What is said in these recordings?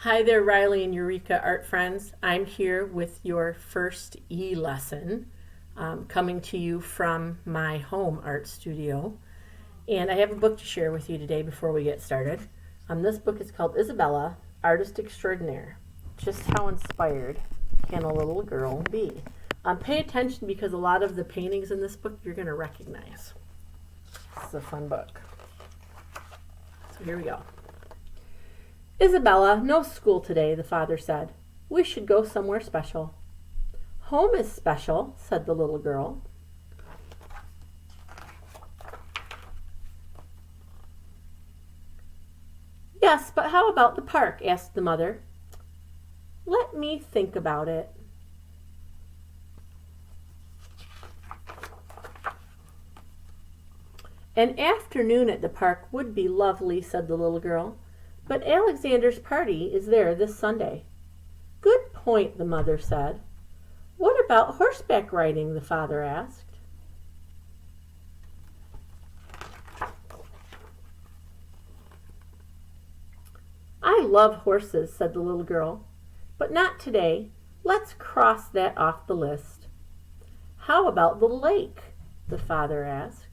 Hi there, Riley and Eureka art friends. I'm here with your first lesson, coming to you from my home art studio. And I have a book to share with you today before we get started. This book is called Isabella, Artist Extraordinaire. Just how inspired can a little girl be? Pay attention because a lot of the paintings in this book you're going to recognize. This is a fun book. So here we go. Isabella, no school today, the father said. We should go somewhere special. Home is special, said the little girl. Yes, but how about the park? Asked the mother. Let me think about it. An afternoon at the park would be lovely, said the little girl. But Alexander's party is there this Sunday. Good point, the mother said. What about horseback riding? The father asked. I love horses, said the little girl, but not today. Let's cross that off the list. How about the lake? The father asked.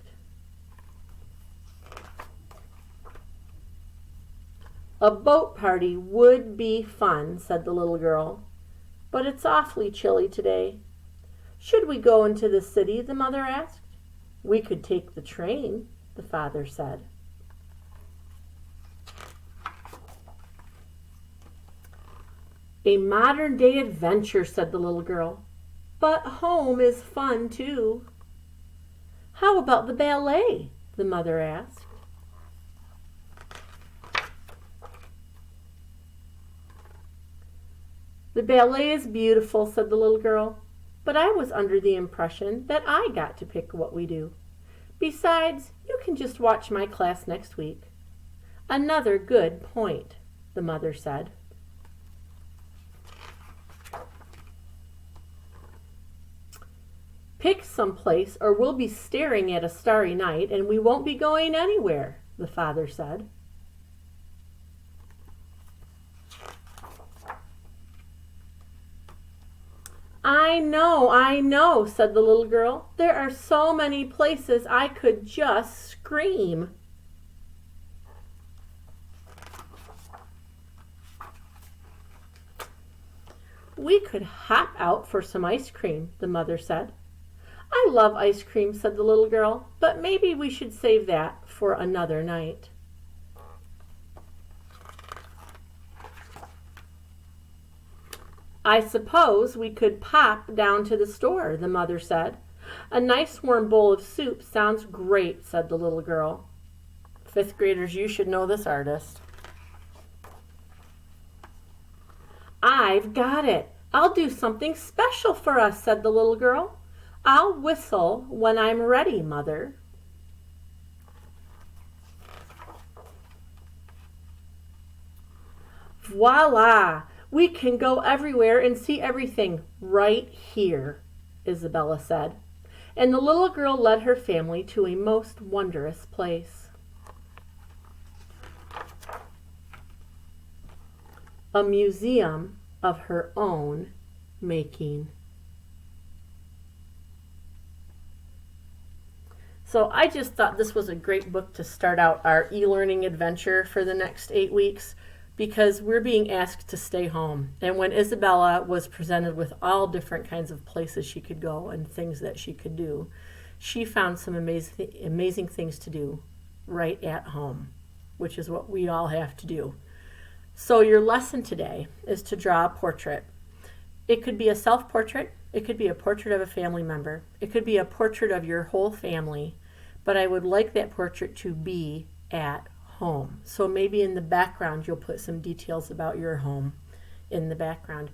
A boat party would be fun, said the little girl, but it's awfully chilly today. Should we go into the city? The mother asked. We could take the train, the father said. A modern-day adventure, said the little girl, but home is fun too. How about the ballet? The mother asked. The ballet is beautiful, said the little girl, but I was under the impression that I got to pick what we do. Besides, you can just watch my class next week. Another good point, the mother said. Pick some place or we'll be staring at a starry night and we won't be going anywhere, the father said. I know, said the little girl. There are so many places I could just scream. We could hop out for some ice cream, the mother said. I love ice cream, said the little girl, but maybe we should save that for another night. I suppose we could pop down to the store, the mother said. A nice warm bowl of soup sounds great, said the little girl. Fifth graders, you should know this artist. I've got it. I'll do something special for us, said the little girl. I'll whistle when I'm ready, mother. Voila! We can go everywhere and see everything right here, Isabella said. And the little girl led her family to a most wondrous place. A museum of her own making. So I just thought this was a great book to start out our e-learning adventure for the next 8 weeks because we're being asked to stay home. And when Isabella was presented with all different kinds of places she could go and things that she could do, she found some amazing things to do right at home, which is what we all have to do. So your lesson today is to draw a portrait. It could be a self-portrait. It could be a portrait of a family member. It could be a portrait of your whole family. But I would like that portrait to be at home. So maybe in the background you'll put some details about your home in the background.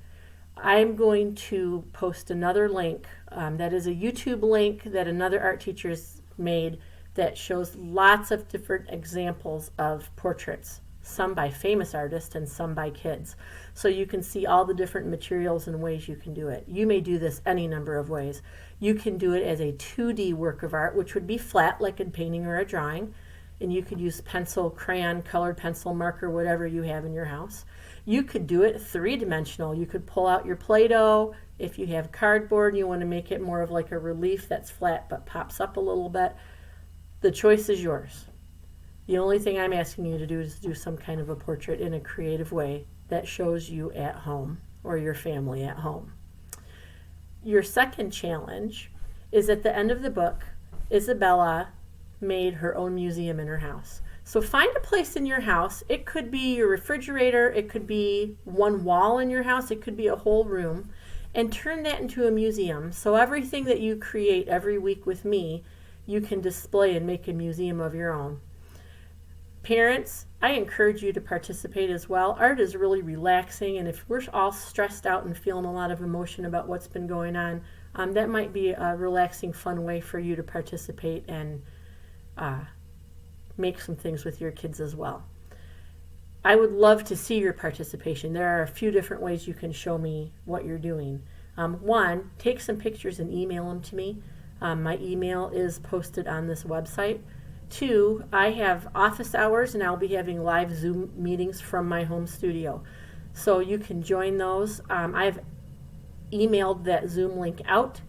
I'm going to post another link that is a YouTube link that another art teacher's made that shows lots of different examples of portraits, some by famous artists and some by kids. So you can see all the different materials and ways you can do it. You may do this any number of ways. You can do it as a 2D work of art, which would be flat like in painting or a drawing. and you could use pencil, crayon, colored pencil, marker, whatever you have in your house. You could do it three-dimensional. You could pull out your Play-Doh. If you have cardboard, you want to make it more of like a relief that's flat but pops up a little bit. The choice is yours. The only thing I'm asking you to do is do some kind of a portrait in a creative way that shows you at home or your family at home. Your second challenge is at the end of the book, Isabella made her own museum in her house. So find a place in your house. It could be your refrigerator, it could be one wall in your house, it could be a whole room, and turn that into a museum. So everything that you create every week with me, you can display and make a museum of your own. Parents, I encourage you to participate as well. Art is really relaxing, and if we're all stressed out and feeling a lot of emotion about what's been going on, that might be a relaxing, fun way for you to participate and make some things with your kids as well. I would love to see your participation. There are a few different ways you can show me what you're doing. One, take some pictures and email them to me. My email is posted on this website. Two, I have office hours and I'll be having live Zoom meetings from my home studio. So you can join those. I've emailed that Zoom link out.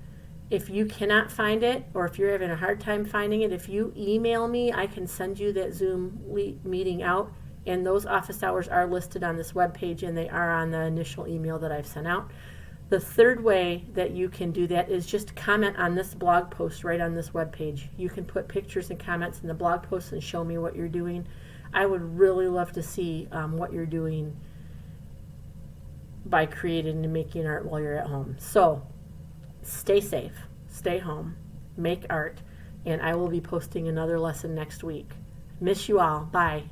If you cannot find it, or if you're having a hard time finding it, if you email me, I can send you that Zoom meeting out. And those office hours are listed on this webpage, and they are on the initial email that I've sent out. The third way that you can do that is just comment on this blog post right on this webpage. You can put pictures and comments in the blog post and show me what you're doing. I would really love to see what you're doing by creating and making art while you're at home. So stay safe, stay home, make art, and I will be posting another lesson next week. Miss you all. Bye.